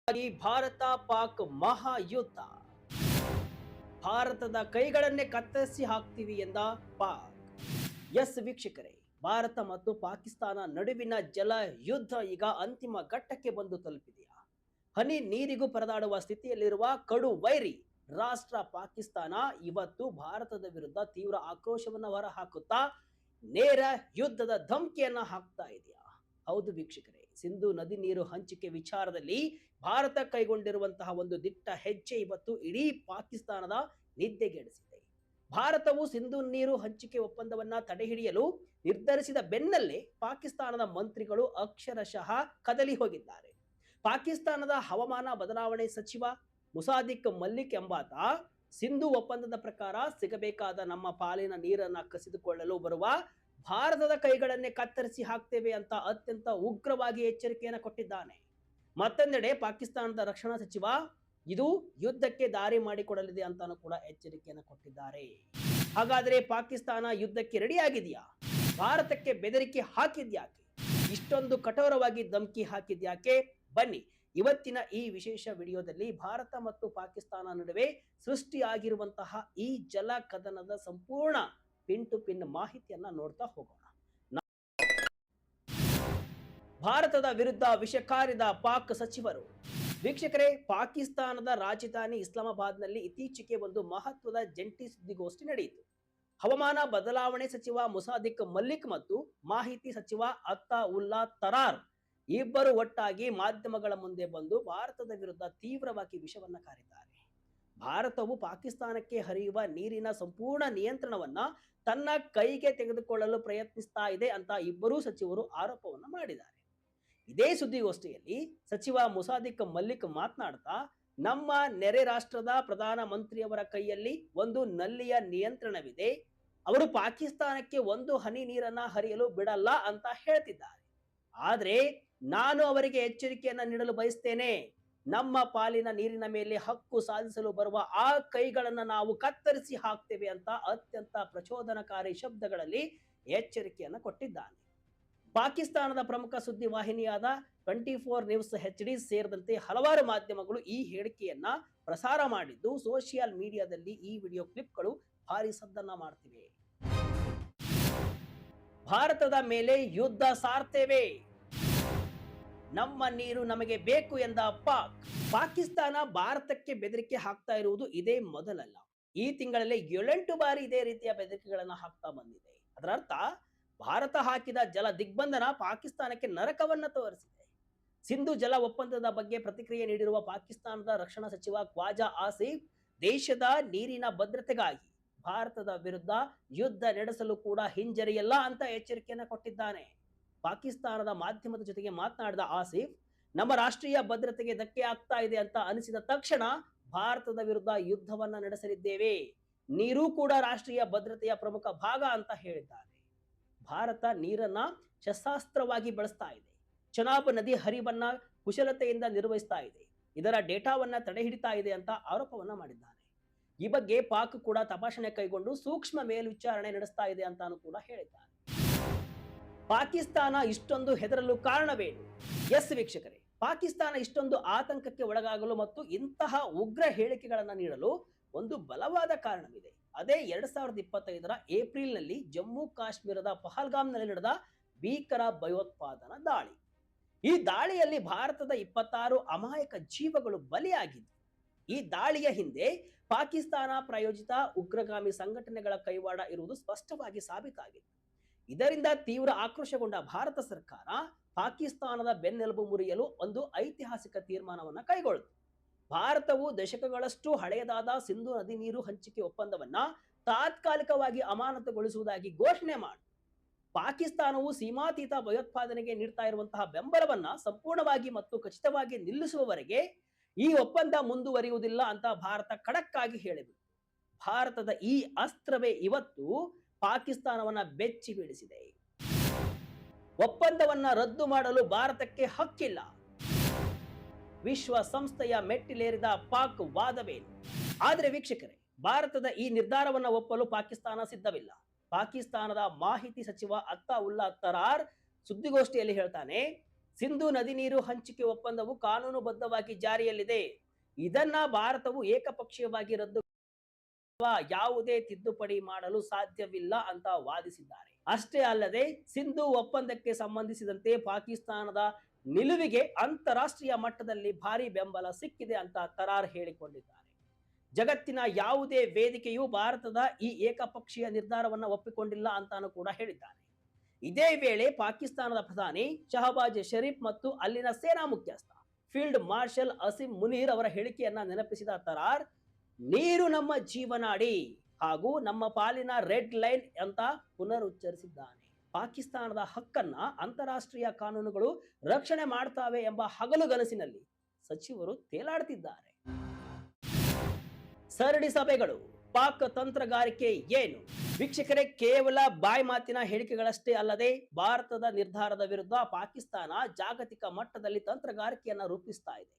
ಭಾರತ ಪಾಕ್ ಮಹಾಯುದ್ಧ, ಭಾರತದ ಕೈಗಳನ್ನೇ ಕತ್ತರಿಸಿ ಹಾಕ್ತೀವಿ ಎಂದ ಪಾಕ್. ಎಸ್ ವೀಕ್ಷಕರೇ, ಭಾರತ ಮತ್ತು ಪಾಕಿಸ್ತಾನ ನಡುವಿನ ಜಲ ಯುದ್ಧ ಈಗ ಅಂತಿಮ ಘಟ್ಟಕ್ಕೆ ಬಂದು ತಲುಪಿದೆಯಾ? ಹನಿ ನೀರಿಗೂ ಪರದಾಡುವ ಸ್ಥಿತಿಯಲ್ಲಿರುವ ಕಡು ವೈರಿ ರಾಷ್ಟ್ರ ಪಾಕಿಸ್ತಾನ ಇವತ್ತು ಭಾರತದ ವಿರುದ್ಧ ತೀವ್ರ ಆಕ್ರೋಶವನ್ನು ಹೊರಹಾಕುತ್ತಾ ನೇರ ಯುದ್ಧದ ಧಮಕಿಯನ್ನ ಹಾಕ್ತಾ ಇದೆಯಾ? ಹೌದು ವೀಕ್ಷಕರೇ, ಸಿಂಧು ನದಿ ನೀರು ಹಂಚಿಕೆ ವಿಚಾರದಲ್ಲಿ ಭಾರತ ಕೈಗೊಂಡಿರುವಂತಹ ಒಂದು ದಿಟ್ಟ ಹೆಜ್ಜೆ ಇವತ್ತು ಇಡೀ ಪಾಕಿಸ್ತಾನದ ನಿದ್ದೆಗೆಡಿಸಿದೆ. ಭಾರತವು ಸಿಂಧು ನೀರು ಹಂಚಿಕೆ ಒಪ್ಪಂದವನ್ನ ತಡೆಹಿಡಿಯಲು ನಿರ್ಧರಿಸಿದ ಬೆನ್ನಲ್ಲೇ ಪಾಕಿಸ್ತಾನದ ಮಂತ್ರಿಗಳು ಅಕ್ಷರಶಃ ಕದಲಿ ಹೋಗಿದ್ದಾರೆ. ಪಾಕಿಸ್ತಾನದ ಹವಾಮಾನ ಬದಲಾವಣೆ ಸಚಿವ ಮುಸಾದಿಕ್ ಮಲ್ಲಿಕ್ ಎಂಬಾತ ಸಿಂಧು ಒಪ್ಪಂದದ ಪ್ರಕಾರ ಸಿಗಬೇಕಾದ ನಮ್ಮ ಪಾಲಿನ ನೀರನ್ನ ಕಸಿದುಕೊಳ್ಳಲು ಬರುವ ಭಾರತದ ಕೈಗಳನ್ನೇ ಕತ್ತರಿಸಿ ಹಾಕ್ತೇವೆ ಅಂತ ಅತ್ಯಂತ ಉಗ್ರವಾಗಿ ಎಚ್ಚರಿಕೆಯನ್ನು ಕೊಟ್ಟಿದ್ದಾನೆ. ಮತ್ತೊಂದೆಡೆ ಪಾಕಿಸ್ತಾನದ ರಕ್ಷಣಾ ಸಚಿವ ಇದು ಯುದ್ಧಕ್ಕೆ ದಾರಿ ಮಾಡಿಕೊಡಲಿದೆ ಅಂತಾನು ಕೂಡ ಎಚ್ಚರಿಕೆಯನ್ನು ಕೊಟ್ಟಿದ್ದಾರೆ. ಹಾಗಾದ್ರೆ ಪಾಕಿಸ್ತಾನ ಯುದ್ಧಕ್ಕೆ ರೆಡಿ ಆಗಿದೆಯಾ? ಭಾರತಕ್ಕೆ ಬೆದರಿಕೆ ಹಾಕಿದ್ಯಾಕೆ? ಇಷ್ಟೊಂದು ಕಠೋರವಾಗಿ ಧಮಕಿ ಹಾಕಿದ್ಯಾಕೆ? ಬನ್ನಿ ಇವತ್ತಿನ ಈ ವಿಶೇಷ ವಿಡಿಯೋದಲ್ಲಿ ಭಾರತ ಮತ್ತು ಪಾಕಿಸ್ತಾನ ನಡುವೆ ಸೃಷ್ಟಿಯಾಗಿರುವಂತಹ ಈ ಜಲ ಕದನದ ಸಂಪೂರ್ಣ ಪಿನ್ ಟು ಪಿನ್ ಮಾಹಿತಿಯನ್ನ ನೋಡ್ತಾ ಹೋಗೋಣ. ಭಾರತದ ವಿರುದ್ಧ ವಿಷಕಾರಿದ ಪಾಕ್ ಸಚಿವರು. ವೀಕ್ಷಕರೇ, ಪಾಕಿಸ್ತಾನದ ರಾಜಧಾನಿ ಇಸ್ಲಾಮಾಬಾದ್ನಲ್ಲಿ ಇತ್ತೀಚೆಗೆ ಒಂದು ಮಹತ್ವದ ಜಂಟಿ ಸುದ್ದಿಗೋಷ್ಠಿ ನಡೆಯಿತು. ಹವಾಮಾನ ಬದಲಾವಣೆ ಸಚಿವ ಮುಸಾದಿಕ್ ಮಲ್ಲಿಕ್ ಮತ್ತು ಮಾಹಿತಿ ಸಚಿವ ಅತ್ತಾ ಉಲ್ಲಾ ತರಾರ್ ಇಬ್ಬರು ಒಟ್ಟಾಗಿ ಮಾಧ್ಯಮಗಳ ಮುಂದೆ ಬಂದು ಭಾರತದ ವಿರುದ್ಧ ತೀವ್ರವಾಗಿ ವಿಷವನ್ನ ಕಾರಿದ್ದಾರೆ. ಭಾರತವು ಪಾಕಿಸ್ತಾನಕ್ಕೆ ಹರಿಯುವ ನೀರಿನ ಸಂಪೂರ್ಣ ನಿಯಂತ್ರಣವನ್ನ ತನ್ನ ಕೈಗೆ ತೆಗೆದುಕೊಳ್ಳಲು ಪ್ರಯತ್ನಿಸ್ತಾ ಇದೆ ಅಂತ ಇಬ್ಬರೂ ಸಚಿವರು ಆರೋಪವನ್ನು ಮಾಡಿದ್ದಾರೆ. ಇದೇ ಸುದ್ದಿಗೋಷ್ಠಿಯಲ್ಲಿ ಸಚಿವ ಮುಸಾದಿಕ್ ಮಲ್ಲಿಕ್ ಮಾತನಾಡ್ತಾ, ನಮ್ಮ ನೆರೆ ರಾಷ್ಟ್ರದ ಪ್ರಧಾನ ಮಂತ್ರಿಯವರ ಕೈಯಲ್ಲಿ ಒಂದು ನಲ್ಲಿಯ ನಿಯಂತ್ರಣವಿದೆ, ಅವರು ಪಾಕಿಸ್ತಾನಕ್ಕೆ ಒಂದು ಹನಿ ನೀರನ್ನ ಹರಿಯಲು ಬಿಡಲ್ಲ ಅಂತ ಹೇಳ್ತಿದ್ದಾರೆ. ಆದ್ರೆ ನಾನು ಅವರಿಗೆ ಎಚ್ಚರಿಕೆಯನ್ನ ನೀಡಲು ಬಯಸ್ತೇನೆ, ನಮ್ಮ ಪಾಲಿನ ನೀರಿನ ಮೇಲೆ ಹಕ್ಕು ಸಾಧಿಸಲು ಬರುವ ಆ ಕೈಗಳನ್ನ ನಾವು ಕತ್ತರಿಸಿ ಹಾಕ್ತೇವೆ ಅಂತ ಅತ್ಯಂತ ಪ್ರಚೋದನಕಾರಿ ಶಬ್ದಗಳಲ್ಲಿ ಎಚ್ಚರಿಕೆಯನ್ನು ಕೊಟ್ಟಿದ್ದಾನೆ. ಪಾಕಿಸ್ತಾನದ ಪ್ರಮುಖ ಸುದ್ದಿ ವಾಹಿನಿಯಾದ 24 ನ್ಯೂಸ್ HD ಸೇರಿದಂತೆ ಹಲವಾರು ಮಾಧ್ಯಮಗಳು ಈ ಹೇಳಿಕೆಯನ್ನ ಪ್ರಸಾರ ಮಾಡಿದ್ದು, ಸೋಷಿಯಲ್ ಮೀಡಿಯಾದಲ್ಲಿ ಈ ವಿಡಿಯೋ ಕ್ಲಿಪ್ಗಳು ಭಾರಿ ಸದ್ದನ್ನ ಮಾಡ್ತಿವೆ. ಭಾರತದ ಮೇಲೆ ಯುದ್ಧ ಸಾರ್ತೇವೆ, ನಮ್ಮ ನೀರು ನಮಗೆ ಬೇಕು ಎಂದ ಪಾಕಿಸ್ತಾನ ಭಾರತಕ್ಕೆ ಬೆದರಿಕೆ ಹಾಕ್ತಾ ಇರುವುದು ಇದೇ ಮೊದಲಲ್ಲ. ಈ ತಿಂಗಳಲ್ಲಿ 7-8 ಬಾರಿ ಇದೇ ರೀತಿಯ ಬೆದರಿಕೆಗಳನ್ನ ಹಾಕ್ತಾ ಬಂದಿದೆ. ಅದರ ಅರ್ಥ ಭಾರತ ಹಾಕಿದ ಜಲ ದಿಗ್ಬಂಧನ ಪಾಕಿಸ್ತಾನಕ್ಕೆ ನರಕವನ್ನ ತೋರಿಸಿದೆ. ಸಿಂಧು ಜಲ ಒಪ್ಪಂದದ ಬಗ್ಗೆ ಪ್ರತಿಕ್ರಿಯೆ ನೀಡಿರುವ ಪಾಕಿಸ್ತಾನದ ರಕ್ಷಣಾ ಸಚಿವ ಖ್ವಾಜಾ ಆಸಿಫ್, ದೇಶದ ನೀರಿನ ಭದ್ರತೆಗಾಗಿ ಭಾರತದ ವಿರುದ್ಧ ಯುದ್ಧ ನಡೆಸಲು ಕೂಡ ಹಿಂಜರಿಯಲ್ಲ ಅಂತ ಎಚ್ಚರಿಕೆಯನ್ನ ಕೊಟ್ಟಿದ್ದಾನೆ. ಪಾಕಿಸ್ತಾನದ ಮಾಧ್ಯಮದ ಜೊತೆಗೆ ಮಾತನಾಡಿದ ಆಸಿಫ್, ನಮ್ಮ ರಾಷ್ಟ್ರೀಯ ಭದ್ರತೆಗೆ ಧಕ್ಕೆ ಆಗ್ತಾ ಇದೆ ಅಂತ ಅನಿಸಿದ ತಕ್ಷಣ ಭಾರತದ ವಿರುದ್ಧ ಯುದ್ಧವನ್ನ ನಡೆಸಲಿದ್ದೇವೆ, ನೀರು ಕೂಡ ರಾಷ್ಟ್ರೀಯ ಭದ್ರತೆಯ ಪ್ರಮುಖ ಭಾಗ ಅಂತ ಹೇಳಿದ್ದಾರೆ. ಭಾರತ ನೀರನ್ನ ಶಸ್ತ್ರಾಸ್ತ್ರವಾಗಿ ಬಳಸ್ತಾ ಇದೆ, ಚೆನಾಬ್ ನದಿ ಹರಿವನ್ನ ಕುಶಲತೆಯಿಂದ ನಿರ್ವಹಿಸ್ತಾ ಇದೆ, ಇದರ ಡೇಟಾವನ್ನ ತಡೆ ಹಿಡಿತಾ ಇದೆ ಅಂತ ಆರೋಪವನ್ನ ಮಾಡಿದ್ದಾರೆ. ಈ ಬಗ್ಗೆ ಪಾಕ್ ಕೂಡ ತಪಾಸಣೆ ಕೈಗೊಂಡು ಸೂಕ್ಷ್ಮ ಮೇಲ್ವಿಚಾರಣೆ ನಡೆಸ್ತಾ ಇದೆ ಅಂತಾನು ಕೂಡ ಹೇಳಿದ್ದಾರೆ. ಪಾಕಿಸ್ತಾನ ಇಷ್ಟೊಂದು ಹೆದರಲು ಕಾರಣವೇನು? ಎಸ್ ವೀಕ್ಷಕರೇ, ಪಾಕಿಸ್ತಾನ ಇಷ್ಟೊಂದು ಆತಂಕಕ್ಕೆ ಒಳಗಾಗಲು ಮತ್ತು ಇಂತಹ ಉಗ್ರ ಹೇಳಿಕೆಗಳನ್ನು ನೀಡಲು ಒಂದು ಬಲವಾದ ಕಾರಣವಿದೆ. ಅದೇ 2025ರ ಏಪ್ರಿಲ್ನಲ್ಲಿ ಜಮ್ಮು ಕಾಶ್ಮೀರದ ಪಹಲ್ಗಾಮ್ನಲ್ಲಿ ನಡೆದ ಭೀಕರ ಭಯೋತ್ಪಾದನಾ ದಾಳಿ. ಈ ದಾಳಿಯಲ್ಲಿ ಭಾರತದ 26 ಅಮಾಯಕ ಜೀವಗಳು ಬಲಿಯಾಗಿದ್ದು, ಈ ದಾಳಿಯ ಹಿಂದೆ ಪಾಕಿಸ್ತಾನ ಪ್ರಾಯೋಜಿತ ಉಗ್ರಗಾಮಿ ಸಂಘಟನೆಗಳ ಕೈವಾಡ ಇರುವುದು ಸ್ಪಷ್ಟವಾಗಿ ಸಾಬೀತಾಗಿದೆ. ಇದರಿಂದ ತೀವ್ರ ಆಕ್ರೋಶಗೊಂಡ ಭಾರತ ಸರ್ಕಾರ ಪಾಕಿಸ್ತಾನದ ಬೆನ್ನೆಲುಬು ಮುರಿಯಲು ಒಂದು ಐತಿಹಾಸಿಕ ತೀರ್ಮಾನವನ್ನು ಕೈಗೊಳ್ಳಿತು. ಭಾರತವು ದಶಕಗಳಷ್ಟು ಹಳೆಯದಾದ ಸಿಂಧು ನದಿ ನೀರು ಹಂಚಿಕೆ ಒಪ್ಪಂದವನ್ನ ತಾತ್ಕಾಲಿಕವಾಗಿ ಅಮಾನತುಗೊಳಿಸುವುದಾಗಿ ಘೋಷಣೆ ಮಾಡಿ, ಪಾಕಿಸ್ತಾನವು ಸೀಮಾತೀತ ಭಯೋತ್ಪಾದನೆಗೆ ನೀಡ್ತಾ ಇರುವಂತಹ ಬೆಂಬಲವನ್ನ ಸಂಪೂರ್ಣವಾಗಿ ಮತ್ತು ಖಚಿತವಾಗಿ ನಿಲ್ಲಿಸುವವರೆಗೆ ಈ ಒಪ್ಪಂದ ಮುಂದುವರಿಯುವುದಿಲ್ಲ ಅಂತ ಭಾರತ ಖಡಕ್ ಆಗಿ ಹೇಳಿದರು. ಭಾರತದ ಈ ಅಸ್ತ್ರವೇ ಇವತ್ತು ಪಾಕಿಸ್ತಾನವನ್ನ ಬೆಚ್ಚಿ ಬೀಳಿಸಿದೆ. ಒಪ್ಪಂದವನ್ನ ರದ್ದು ಮಾಡಲು ಭಾರತಕ್ಕೆ ಹಕ್ಕಿಲ್ಲ. ವಿಶ್ವಸಂಸ್ಥೆಯ ಮೆಟ್ಟಿಲೇರಿದ ಪಾಕ್ ವಾದವೇನು? ಆದರೆ ವೀಕ್ಷಕರೇ, ಭಾರತದ ಈ ನಿರ್ಧಾರವನ್ನು ಒಪ್ಪಲು ಪಾಕಿಸ್ತಾನ ಸಿದ್ಧವಿಲ್ಲ. ಪಾಕಿಸ್ತಾನದ ಮಾಹಿತಿ ಸಚಿವ ಅತ್ತಾ ಉಲ್ಲಾ ತರಾರ್ ಸುದ್ದಿಗೋಷ್ಠಿಯಲ್ಲಿ ಹೇಳ್ತಾನೆ, ಸಿಂಧೂ ನದಿ ನೀರು ಹಂಚಿಕೆ ಒಪ್ಪಂದವು ಕಾನೂನುಬದ್ಧವಾಗಿ ಜಾರಿಯಲ್ಲಿದೆ. ಇದನ್ನ ಭಾರತವು ಏಕಪಕ್ಷೀಯವಾಗಿ ರದ್ದು ಯಾವುದೇ ತಿದ್ದುಪಡಿ ಮಾಡಲು ಸಾಧ್ಯವಿಲ್ಲ ಅಂತ ವಾದಿಸಿದ್ದಾರೆ. ಅಷ್ಟೇ ಅಲ್ಲದೆ ಸಿಂಧೂ ಒಪ್ಪಂದಕ್ಕೆ ಸಂಬಂಧಿಸಿದಂತೆ ಪಾಕಿಸ್ತಾನದ ನಿಲುವಿಗೆ ಅಂತಾರಾಷ್ಟ್ರೀಯ ಮಟ್ಟದಲ್ಲಿ ಭಾರಿ ಬೆಂಬಲ ಸಿಕ್ಕಿದೆ ಅಂತ ತರಾರ್ ಹೇಳಿಕೊಂಡಿದ್ದಾರೆ. ಜಗತ್ತಿನ ಯಾವುದೇ ವೇದಿಕೆಯು ಭಾರತದ ಈ ಏಕಪಕ್ಷೀಯ ನಿರ್ಧಾರವನ್ನು ಒಪ್ಪಿಕೊಂಡಿಲ್ಲ ಅಂತಾನು ಕೂಡ ಹೇಳಿದ್ದಾರೆ. ಇದೇ ವೇಳೆ ಪಾಕಿಸ್ತಾನದ ಪ್ರಧಾನಿ ಶಹಬಾಜ್ ಶರೀಫ್ ಮತ್ತು ಅಲ್ಲಿನ ಸೇನಾ ಮುಖ್ಯಸ್ಥ ಫೀಲ್ಡ್ ಮಾರ್ಷಲ್ ಅಸೀಂ ಮುನೀರ್ ಅವರ ಹೇಳಿಕೆಯನ್ನ ನೆನಪಿಸಿದ ತರಾರ್, ನೀರು ನಮ್ಮ ಜೀವನಾಡಿ ಹಾಗೂ ನಮ್ಮ ಪಾಲಿನ ರೆಡ್ ಲೈನ್ ಅಂತ ಪುನರುಚ್ಚರಿಸಿದ್ದಾನೆ. ಪಾಕಿಸ್ತಾನದ ಹಕ್ಕನ್ನ ಅಂತಾರಾಷ್ಟ್ರೀಯ ಕಾನೂನುಗಳು ರಕ್ಷಣೆ ಮಾಡ್ತಾವೆ ಎಂಬ ಹಗಲುಗನಸಿನಲ್ಲಿ ಸಚಿವರು ತೇಲಾಡುತ್ತಿದ್ದಾರೆ. ಸರಣಿ ಸಭೆಗಳು, ಪಾಕ್ ತಂತ್ರಗಾರಿಕೆ ಏನು? ವೀಕ್ಷಕರೇ, ಕೇವಲ ಬಾಯಿ ಮಾತಿನ ಹೇಳಿಕೆಗಳಷ್ಟೇ ಅಲ್ಲದೆ ಭಾರತದ ನಿರ್ಧಾರದ ವಿರುದ್ಧ ಪಾಕಿಸ್ತಾನ ಜಾಗತಿಕ ಮಟ್ಟದಲ್ಲಿ ತಂತ್ರಗಾರಿಕೆಯನ್ನ ರೂಪಿಸ್ತಾ ಇದೆ.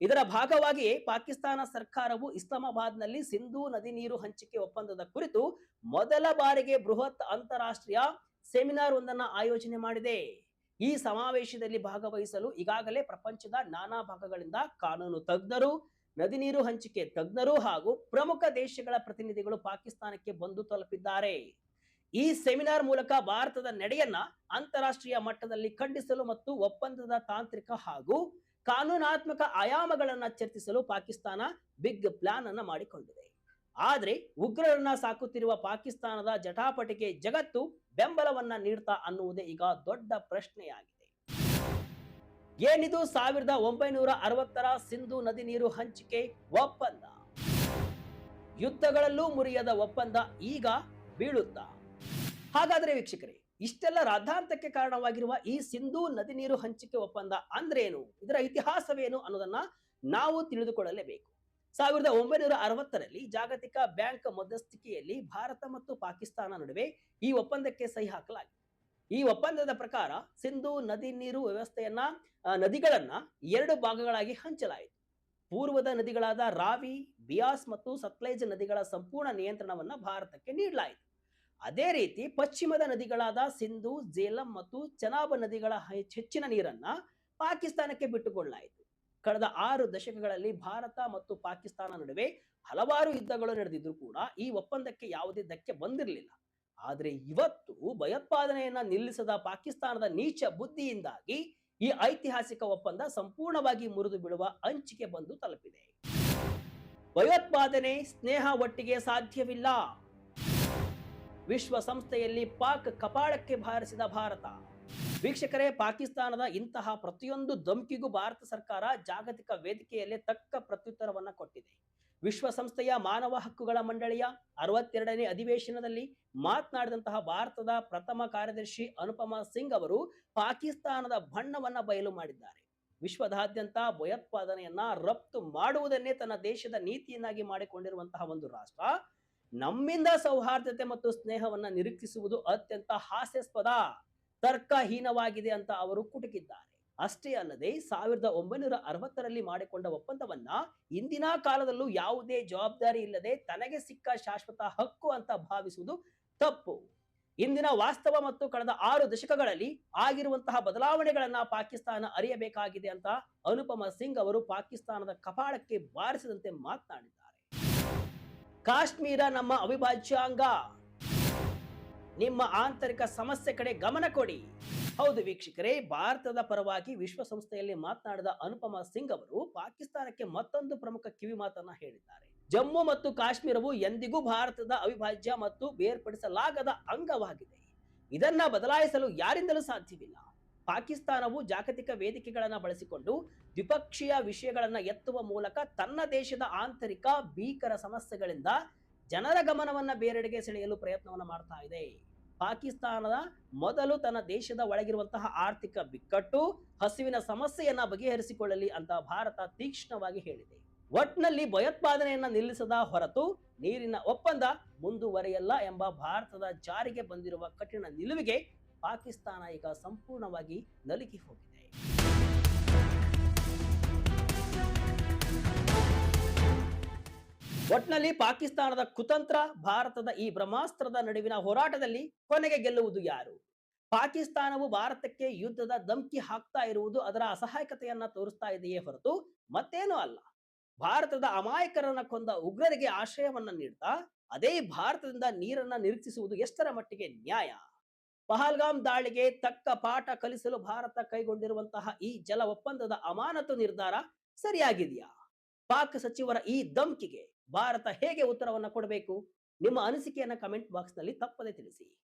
ಇದರ ಭಾಗವಾಗಿಯೇ ಪಾಕಿಸ್ತಾನ ಸರ್ಕಾರವು ಇಸ್ಲಾಮಾಬಾದ್ನಲ್ಲಿ ಸಿಂಧೂ ನದಿ ನೀರು ಹಂಚಿಕೆ ಒಪ್ಪಂದದ ಕುರಿತು ಮೊದಲ ಬಾರಿಗೆ ಬೃಹತ್ ಅಂತಾರಾಷ್ಟ್ರೀಯ ಸೆಮಿನಾರ್ ಒಂದನ್ನು ಆಯೋಜನೆ ಮಾಡಿದೆ. ಈ ಸಮಾವೇಶದಲ್ಲಿ ಭಾಗವಹಿಸಲು ಈಗಾಗಲೇ ಪ್ರಪಂಚದ ನಾನಾ ಭಾಗಗಳಿಂದ ಕಾನೂನು ತಜ್ಞರು, ನದಿ ನೀರು ಹಂಚಿಕೆ ತಜ್ಞರು ಹಾಗೂ ಪ್ರಮುಖ ದೇಶಗಳ ಪ್ರತಿನಿಧಿಗಳು ಪಾಕಿಸ್ತಾನಕ್ಕೆ ಬಂದು ತಲುಪಿದ್ದಾರೆ. ಈ ಸೆಮಿನಾರ್ ಮೂಲಕ ಭಾರತದ ನಡೆಯನ್ನ ಅಂತಾರಾಷ್ಟ್ರೀಯ ಮಟ್ಟದಲ್ಲಿ ಖಂಡಿಸಲು ಮತ್ತು ಒಪ್ಪಂದದ ತಾಂತ್ರಿಕ ಹಾಗೂ ಕಾನೂನಾತ್ಮಕ ಆಯಾಮಗಳನ್ನ ಚರ್ಚಿಸಲು ಪಾಕಿಸ್ತಾನ ಬಿಗ್ ಪ್ಲಾನ್ ಅನ್ನ ಮಾಡಿಕೊಂಡಿದೆ. ಆದ್ರೆ ಉಗ್ರರನ್ನ ಸಾಕುತ್ತಿರುವ ಪಾಕಿಸ್ತಾನದ ಜಟಾಪಟಿಗೆ ಜಗತ್ತು ಬೆಂಬಲವನ್ನ ನೀಡ್ತಾ ಅನ್ನುವುದೇ ಈಗ ದೊಡ್ಡ ಪ್ರಶ್ನೆಯಾಗಿದೆ. ಏನಿದು 1960ರ ಸಿಂಧೂ ನದಿ ನೀರು ಹಂಚಿಕೆ ಒಪ್ಪಂದ? ಯುದ್ಧಗಳಲ್ಲೂ ಮುರಿಯದ ಒಪ್ಪಂದ ಈಗ ಬೀಳುತ್ತಾ? ಹಾಗಾದ್ರೆ ವೀಕ್ಷಕರೇ, ಇಷ್ಟೆಲ್ಲ ರಾದ್ಧಾಂತಕ್ಕೆ ಕಾರಣವಾಗಿರುವ ಈ ಸಿಂಧೂ ನದಿ ನೀರು ಹಂಚಿಕೆ ಒಪ್ಪಂದ ಅಂದ್ರೇನು, ಇದರ ಇತಿಹಾಸವೇನು ಅನ್ನೋದನ್ನ ನಾವು ತಿಳಿದುಕೊಳ್ಳಲೇಬೇಕು. 1960ರಲ್ಲಿ ಜಾಗತಿಕ ಬ್ಯಾಂಕ್ ಮಧ್ಯಸ್ಥಿಕೆಯಲ್ಲಿ ಭಾರತ ಮತ್ತು ಪಾಕಿಸ್ತಾನ ನಡುವೆ ಈ ಒಪ್ಪಂದಕ್ಕೆ ಸಹಿ ಹಾಕಲಾಗಿದೆ. ಈ ಒಪ್ಪಂದದ ಪ್ರಕಾರ ಸಿಂಧೂ ನದಿ ನೀರು ವ್ಯವಸ್ಥೆಯನ್ನ ನದಿಗಳನ್ನ 2 ಭಾಗಗಳಾಗಿ ಹಂಚಲಾಯಿತು. ಪೂರ್ವದ ನದಿಗಳಾದ ರಾವಿ, ಬಿಯಾಸ್ ಮತ್ತು ಸತ್ಲೇಜ್ ನದಿಗಳ ಸಂಪೂರ್ಣ ನಿಯಂತ್ರಣವನ್ನ ಭಾರತಕ್ಕೆ ನೀಡಲಾಯಿತು. ಅದೇ ರೀತಿ ಪಶ್ಚಿಮದ ನದಿಗಳಾದ ಸಿಂಧೂ, ಜೇಲಂ ಮತ್ತು ಚೆನಾಬ್ ನದಿಗಳ ಹೆಚ್ಚಿನ ನೀರನ್ನ ಪಾಕಿಸ್ತಾನಕ್ಕೆ ಬಿಟ್ಟುಕೊಡಲಾಯಿತು. ಕಳೆದ 6 ದಶಕಗಳಲ್ಲಿ ಭಾರತ ಮತ್ತು ಪಾಕಿಸ್ತಾನ ನಡುವೆ ಹಲವಾರು ಯುದ್ಧಗಳು ನಡೆದಿದ್ರು ಕೂಡ ಈ ಒಪ್ಪಂದಕ್ಕೆ ಯಾವುದೇ ಧಕ್ಕೆ ಬಂದಿರಲಿಲ್ಲ. ಆದರೆ ಇವತ್ತು ಭಯೋತ್ಪಾದನೆಯನ್ನ ನಿಲ್ಲಿಸದ ಪಾಕಿಸ್ತಾನದ ನೀಚ ಬುದ್ಧಿಯಿಂದಾಗಿ ಈ ಐತಿಹಾಸಿಕ ಒಪ್ಪಂದ ಸಂಪೂರ್ಣವಾಗಿ ಮುರಿದು ಬೀಳುವ ಅಂಚಿಗೆ ಬಂದು ತಲುಪಿದೆ. ಭಯೋತ್ಪಾದನೆ, ಸ್ನೇಹ ಒಟ್ಟಿಗೆ ಸಾಧ್ಯವಿಲ್ಲ. ವಿಶ್ವಸಂಸ್ಥೆಯಲ್ಲಿ ಪಾಕ್ ಕಪಾಳಕ್ಕೆ ಬಾರಿಸಿದ ಭಾರತ. ವೀಕ್ಷಕರೇ, ಪಾಕಿಸ್ತಾನದ ಇಂತಹ ಪ್ರತಿಯೊಂದು ಧಮಕಿಗೂ ಭಾರತ ಸರ್ಕಾರ ಜಾಗತಿಕ ವೇದಿಕೆಯಲ್ಲೇ ತಕ್ಕ ಪ್ರತ್ಯುತ್ತರವನ್ನ ಕೊಟ್ಟಿದೆ. ವಿಶ್ವಸಂಸ್ಥೆಯ ಮಾನವ ಹಕ್ಕುಗಳ ಮಂಡಳಿಯ 62ನೇ ಅಧಿವೇಶನದಲ್ಲಿ ಮಾತನಾಡಿದಂತಹ ಭಾರತದ ಪ್ರಥಮ ಕಾರ್ಯದರ್ಶಿ ಅನುಪಮಾ ಸಿಂಗ್ ಅವರು ಪಾಕಿಸ್ತಾನದ ಬಣ್ಣವನ್ನ ಬಯಲು ಮಾಡಿದ್ದಾರೆ. ವಿಶ್ವದಾದ್ಯಂತ ಭಯೋತ್ಪಾದನೆಯನ್ನ ರಫ್ತು ಮಾಡುವುದನ್ನೇ ತನ್ನ ದೇಶದ ನೀತಿಯನ್ನಾಗಿ ಮಾಡಿಕೊಂಡಿರುವಂತಹ ಒಂದು ರಾಷ್ಟ್ರ ನಮ್ಮಿಂದ ಸೌಹಾರ್ದತೆ ಮತ್ತು ಸ್ನೇಹವನ್ನ ನಿರೀಕ್ಷಿಸುವುದು ಅತ್ಯಂತ ಹಾಸ್ಯಾಸ್ಪದ, ತರ್ಕಹೀನವಾಗಿದೆ ಅಂತ ಅವರು ಕುಟುಕಿದ್ದಾರೆ. ಅಷ್ಟೇ ಅಲ್ಲದೆ 1960ರಲ್ಲಿ ಮಾಡಿಕೊಂಡ ಒಪ್ಪಂದವನ್ನ ಇಂದಿನ ಕಾಲದಲ್ಲೂ ಯಾವುದೇ ಜವಾಬ್ದಾರಿ ಇಲ್ಲದೆ ತನಗೆ ಸಿಕ್ಕ ಶಾಶ್ವತ ಹಕ್ಕು ಅಂತ ಭಾವಿಸುವುದು ತಪ್ಪು. ಇಂದಿನ ವಾಸ್ತವ ಮತ್ತು ಕಳೆದ 6 ದಶಕಗಳಲ್ಲಿ ಆಗಿರುವಂತಹ ಬದಲಾವಣೆಗಳನ್ನ ಪಾಕಿಸ್ತಾನ ಅರಿಯಬೇಕಾಗಿದೆ ಅಂತ ಅನುಪಮಾ ಸಿಂಗ್ ಅವರು ಪಾಕಿಸ್ತಾನದ ಕಪಾಳಕ್ಕೆ ಬಾರಿಸಿದಂತೆ ಮಾತನಾಡಿದ್ದಾರೆ. ಕಾಶ್ಮೀರ ನಮ್ಮ ಅವಿಭಾಜ್ಯ ಅಂಗ, ನಿಮ್ಮ ಆಂತರಿಕ ಸಮಸ್ಯೆ ಕಡೆ ಗಮನ ಕೊಡಿ. ಹೌದು ವೀಕ್ಷಕರೇ, ಭಾರತದ ಪರವಾಗಿ ವಿಶ್ವಸಂಸ್ಥೆಯಲ್ಲಿ ಮಾತನಾಡಿದ ಅನುಪಮಾ ಸಿಂಗ್ ಅವರು ಪಾಕಿಸ್ತಾನಕ್ಕೆ ಮತ್ತೊಂದು ಪ್ರಮುಖ ಕಿವಿ ಮಾತನ್ನ ಹೇಳಿದ್ದಾರೆ. ಜಮ್ಮು ಮತ್ತು ಕಾಶ್ಮೀರವು ಎಂದಿಗೂ ಭಾರತದ ಅವಿಭಾಜ್ಯ ಮತ್ತು ಬೇರ್ಪಡಿಸಲಾಗದ ಅಂಗವಾಗಿದೆ. ಇದನ್ನ ಬದಲಾಯಿಸಲು ಯಾರಿಂದಲೂ ಸಾಧ್ಯವಿಲ್ಲ. ಪಾಕಿಸ್ತಾನವು ಜಾಗತಿಕ ವೇದಿಕೆಗಳನ್ನ ಬಳಸಿಕೊಂಡು ದ್ವಿಪಕ್ಷೀಯ ವಿಷಯಗಳನ್ನ ಎತ್ತುವ ಮೂಲಕ ತನ್ನ ದೇಶದ ಆಂತರಿಕ ಭೀಕರ ಸಮಸ್ಯೆಗಳಿಂದ ಜನರ ಗಮನವನ್ನ ಬೇರೆಡೆಗೆ ಸೆಳೆಯಲು ಪ್ರಯತ್ನವನ್ನ ಮಾಡ್ತಾ ಇದೆ. ಪಾಕಿಸ್ತಾನದ ಮೊದಲು ತನ್ನ ದೇಶದ ಒಳಗಿರುವಂತಹ ಆರ್ಥಿಕ ಬಿಕ್ಕಟ್ಟು, ಹಸಿವಿನ ಸಮಸ್ಯೆಯನ್ನ ಬಗೆಹರಿಸಿಕೊಳ್ಳಲಿ ಅಂತ ಭಾರತ ತೀಕ್ಷ್ಣವಾಗಿ ಹೇಳಿದೆ. ಒಟ್ನಲ್ಲಿ ಭಯೋತ್ಪಾದನೆಯನ್ನ ನಿಲ್ಲಿಸದ ಹೊರತು ನೀರಿನ ಒಪ್ಪಂದ ಮುಂದುವರೆಯಲ್ಲ ಎಂಬ ಭಾರತದ ಜಾರಿಗೆ ಬಂದಿರುವ ಕಠಿಣ ನಿಲುವಿಗೆ ಪಾಕಿಸ್ತಾನ ಈಗ ಸಂಪೂರ್ಣವಾಗಿ ನಲುಗಿ ಹೋಗಿದೆ. ಒಟ್ನಲ್ಲಿ ಪಾಕಿಸ್ತಾನದ ಕುತಂತ್ರ, ಭಾರತದ ಈ ಬ್ರಹ್ಮಾಸ್ತ್ರದ ನಡುವಿನ ಹೋರಾಟದಲ್ಲಿ ಕೊನೆಗೆ ಗೆಲ್ಲುವುದು ಯಾರು? ಪಾಕಿಸ್ತಾನವು ಭಾರತಕ್ಕೆ ಯುದ್ಧದ ಧಮ್ಕಿ ಹಾಕ್ತಾ ಇರುವುದು ಅದರ ಅಸಹಾಯಕತೆಯನ್ನ ತೋರಿಸ್ತಾ ಇದೆಯೇ ಹೊರತು ಮತ್ತೇನೂ ಅಲ್ಲ. ಭಾರತದ ಅಮಾಯಕರನ್ನ ಕೊಂದ ಉಗ್ರರಿಗೆ ಆಶ್ರಯವನ್ನ ನೀಡ್ತಾ ಅದೇ ಭಾರತದಿಂದ ನೀರನ್ನ ನಿರೀಕ್ಷಿಸುವುದು ಎಷ್ಟರ ಮಟ್ಟಿಗೆ ನ್ಯಾಯ? ಪಹಲ್ಗಾಮ್ ದಾಳಿಗೆ ತಕ್ಕ ಪಾಠ ಕಲಿಸಲು ಭಾರತ ಕೈಗೊಂಡಿರುವಂತಹ ಈ ಜಲ ಒಪ್ಪಂದದ ಅಮಾನತು ನಿರ್ಧಾರ ಸರಿಯಾಗಿದೆಯಾ? ಪಾಕ್ ಸಚಿವರ ಈ ಧಮ್ಕಿಗೆ ಭಾರತ ಹೇಗೆ ಉತ್ತರವನ್ನ ಕೊಡಬೇಕು? ನಿಮ್ಮ ಅನಿಸಿಕೆಯನ್ನ ಕಮೆಂಟ್ ಬಾಕ್ಸ್ ನಲ್ಲಿ ತಪ್ಪದೆ ತಿಳಿಸಿ.